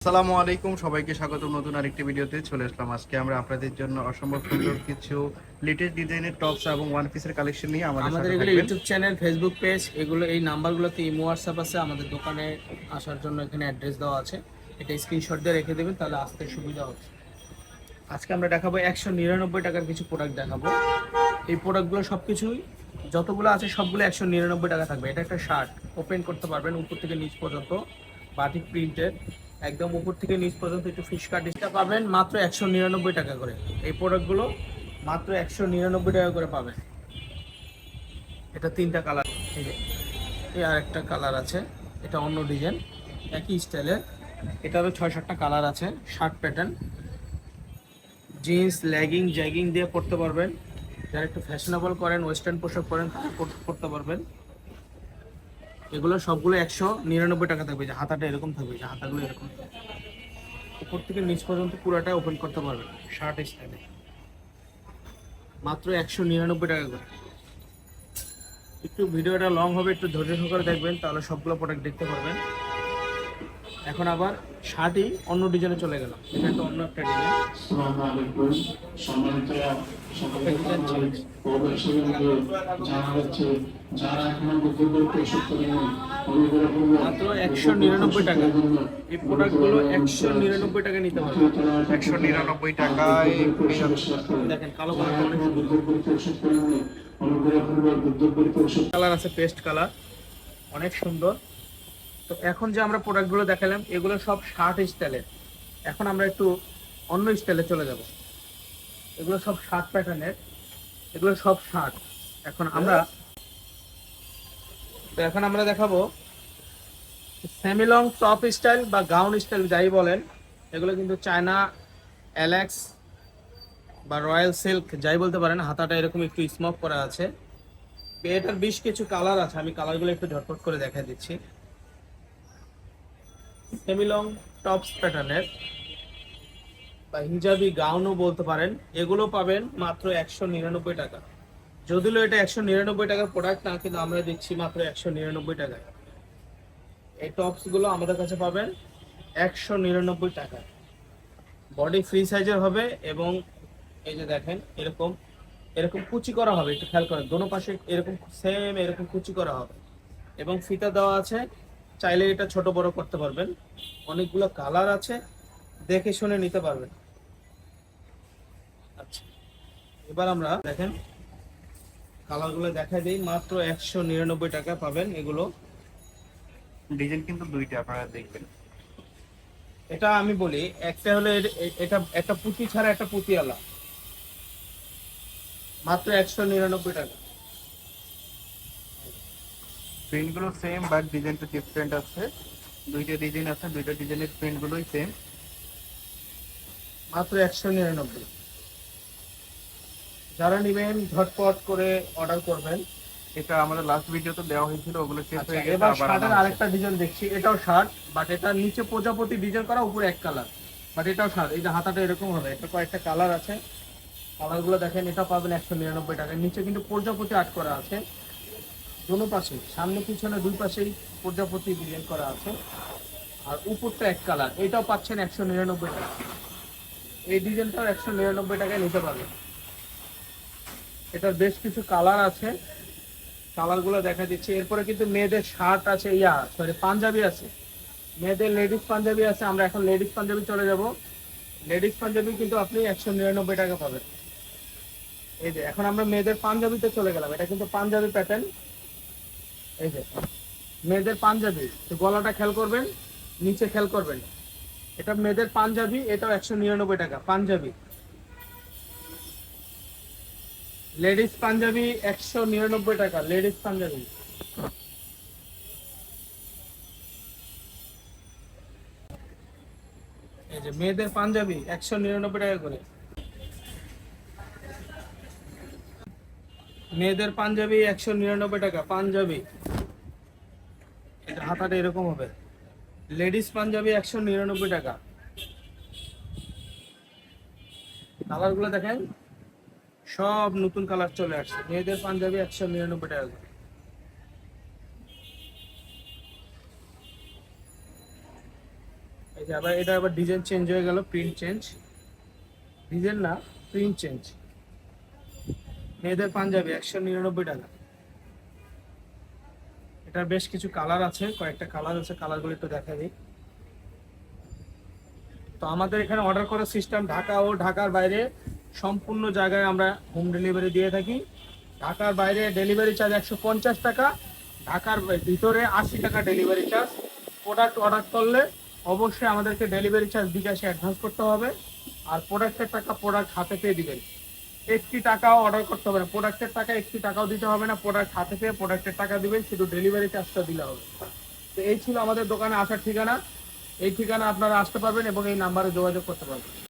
আসসালামু আলাইকুম, সবাইকে স্বাগত নতুন আরেকটি ভিডিওতে চলে আসলাম। আজকে আমরা আপনাদের জন্য অসম্ভব সুন্দর কিছু লেটেস্ট ডিজাইনের টপস এবং ওয়ান পিসের কালেকশন নিয়ে আমাদের আমাদের সাথে এগুলো থাকবেন। ইউটিউব চ্যানেল, ফেসবুক পেজ, এগুলো এই নাম্বারগুলোতে ইমো হোয়াটসঅ্যাপ আছে। আমাদের দোকানে আসার জন্য এখানে অ্যাড্রেস দেওয়া আছে, এটা স্ক্রিনশট দিয়ে রেখে দেবেন, তাহলে আসতে সুবিধা হবে। আজকে আমরা দেখাবো 199 টাকার কিছু প্রোডাক্ট দেখাবো। এই প্রোডাক্টগুলো সব কিছুই যতগুলো আছে সবগুলো 199 টাকা থাকবে। এটা একটা শার্ট, ওপেন করতে পারবেন উপর থেকে নিচ পর্যন্ত, বাটিক প্রিন্টের, একদম উপর থেকে নিচ পর্যন্ত একটু ফিশ কাট পাবেন মাত্র 199 টাকা করে। এই প্রোডাক্টগুলো মাত্র 199 টাকা করে পাবেন। এটা তিনটা কালার, এই যে এই আর একটা কালার আছে, এটা অন্য ডিজাইন, একই স্টাইলের। এটারও 6-7টা কালার আছে। শার্ট প্যাটার্ন, জিন্স, লেগিং, জ্যাগিং দিয়ে পরতে পারবেন। যারা একটু ফ্যাশনেবল করেন, ওয়েস্টার্ন পোশাক পরেন, তারা পরতে পারবেন। এগুলো সবগুলো 199 টাকা থাকবে। যে হাতাটা এরকম থাকবে, যে হাতাগুলো এরকম থাকবে। উপর থেকে নিচ পর্যন্ত পুরোটা ওপেন করতে পারবেন শার্ট স্টাইলে, মাত্র 199 টাকা করে। একটু ভিডিওটা লং হবে, একটু ধৈর্য সহকারে দেখবেন, তাহলে সবগুলো প্রোডাক্ট দেখতে পারবেন। এখন আবার শার্টই অন্য ডিজাইনে চলে গেল, এটা একটা অন্য একটা ডিজাইন। আসসালামু আলাইকুম। সম্মানিত সকলকে জানা যাচ্ছে যারা এখনো বিদ্যুৎ পরিশোধ করেনি অনুগ্রহ করে মাত্র 199 টাকা। এই প্রোডাক্টগুলো 199 টাকা নিতে পারবেন। 199 টাকায় পেয়ে যাচ্ছেন। দেখেন কালো কালার, অনেক বিদ্যুৎ পরিশোধ করেনি অনুগ্রহ করে বিদ্যুৎ পরিশোধ কালার আছে, পেস্ট কালার, অনেক সুন্দর। তো এখন যে আমরা প্রোডাক্টগুলো দেখালাম এগুলো সব শার্ট স্টাইলের। এখন আমরা একটু অন্য স্টাইলে চলে যাব। এগুলো সব শার্ট প্যাটার্নের, এগুলো সব শার্ট। এখন আমরা দেখাবো সেমি লং টপ স্টাইল বা গাউন স্টাইল যাই বলেন। এগুলো কিন্তু চায়না অ্যালেক্স বা রয়্যাল সিল্ক যাই বলতে পারেন। হাতাটা এরকম একটু স্মোক করা আছে। এটার বেশ কিছু কালার আছে, আমি কালারগুলো একটু ঝটপট করে দেখা দিচ্ছি। সেমি লং টপস প্যাটার্নের বা হিজাবি গাউনও বলতে পারেন, এগুলো পাবেন মাত্র 199 টাকা। যদিও এটা 199 টাকার প্রোডাক্ট না, কিন্তু আমরা দিচ্ছি মাত্র 199 টাকায়। এই টপস গুলো আমাদের কাছে পাবেন 199 টাকায়। বডি ফ্রি সাইজের হবে এবং এই যে দেখেন এরকম এরকম কুচি করা হবে, একটু খেয়াল করেন, দোনো পাশে এরকম সেম এরকম কুচি করা হবে এবং ফিতা দেওয়া আছে। চাইলে এটা ছোট বড় করতে পারবেন। অনেকগুলো কালার আছে, দেখে শুনে নিতে পারবেন। আচ্ছা, এবার আমরা দেখেন কালারগুলো দেখাই দিই। মাত্র 199 টাকা পাবেন এগুলো। ডিজাইন কিন্তু দুইটা, আপনারা দেখবেন। এটা আমি বলি, একটা হলো এটা একটা পুঁতি ছাড়া একটা পুঁতিওয়ালা, মাত্র 199 টাকা। প্রিন্টগুলো সেম বাট ডিজাইনটা ডিফারেন্ট আছে। দুইটা ডিজাইন আছে, দুইটা ডিজাইনের প্রিন্টগুলোই সেম। মাত্র 199। যারা নেবেন ঝটপট করে অর্ডার করবেন। এটা আমাদের লাস্ট ভিডিওতে দেওয়া হয়েছিল, ওগুলো শেষ আচ্ছা, হয়ে গেছে। এবার আবার শার্টের আরেকটা ডিজাইন দেখছি। এটাও শার্ট, বাট এটা নিচে প্রজাপতি ডিজাইন করা, উপরে এক কালার, বাট এটাও শার্ট। এই যে হাতাটা এরকম হবে, এটা কয়েকটা কালার আছে। কালারগুলো দেখেন, এটা পাবেন 199 টাকায়। নিচে কিন্তু প্রজাপতি আর্ট করা আছে দোনো পাশে, সামনে পিছনে দুই পাশেই প্রজাপতি ডিজাইন করা আছে। আর উপরটা এক কালার, এটাও পাচ্ছেন 199 টাকা। এই ডিজাইনটাও 199 টাকায় নিতে পারবেন। এটার বেশ কিছু কালার আছে, কালারগুলো দেখা দিচ্ছে। এরপরে কিন্তু মেয়েদের শার্ট আছে, পাঞ্জাবি আছে, মেয়েদের লেডিস পাঞ্জাবি আছে। আমরা এখন লেডিস পাঞ্জাবি চলে যাব। লেডিস পাঞ্জাবি কিন্তু আপনি 199 টাকা পাবেন। এই যে এখন আমরা মেয়েদের পাঞ্জাবিতে চলে গেলাম। এটা কিন্তু পাঞ্জাবি প্যাটার্ন। এই যে মেয়েদের পাঞ্জাবি, তো গলাটা খেয়াল করবেন, নিচে খেয়াল করবেন। এটা মেয়েদের পাঞ্জাবি, এটাও 199 টাকা পাঞ্জাবি। লেডিস পাঞ্জাবি 199 টাকা, লেডিস পাঞ্জাবি। এই যে মেয়েদের পাঞ্জাবি 199 টাকা করে। মেয়েদের পাঞ্জাবি 199 টাকা পাঞ্জাবি। এটা হাতাটা এরকম হবে। লেডিস পাঞ্জাবি 199 টাকা। কালার গুলো দেখেন, সব নতুন কালার চলে আসছে। মেয়েদের পাঞ্জাবি 199 টাকা করে। এই যে যে আবার এটা আবার ডিজাইন চেঞ্জ হয়ে গেল, প্রিন্ট চেঞ্জ, ডিজাইন না প্রিন্ট চেঞ্জ। মেয়েদের পাঞ্জাবি 199 টাকা। এটার বেশ কিছু কালার আছে, কয়েকটা কালার আছে, কালারগুলো একটু দেখা দিই। তো আমাদের এখানে অর্ডার করার সিস্টেম ঢাকা ও ঢাকার বাইরে সম্পূর্ণ জায়গায় আমরা হোম ডেলিভারি দিয়ে থাকি। ঢাকার বাইরে ডেলিভারি চার্জ 150 টাকা, ঢাকার ভিতরে 80 টাকা ডেলিভারি চার্জ। প্রোডাক্ট অর্ডার করলে অবশ্যই আমাদেরকে ডেলিভারি চার্জ বিকাশে অ্যাডভান্স করতে হবে, আর প্রোডাক্টের টাকা প্রোডাক্ট হাতে পেয়ে দিবেন। একটি টাকাও অর্ডার করতে হবে না, প্রোডাক্টের টাকা একটি টাকাও দিতে হবে না, প্রোডাক্ট হাতে পেয়ে প্রোডাক্টের টাকা দিবেন, শুধু ডেলিভারি চার্জটা দিলে হবে। তো এই ছিল আমাদের দোকানে আসার ঠিকানা। এই ঠিকানা আপনারা আসতে পারবেন এবং এই নাম্বারে যোগাযোগ করতে পারবেন।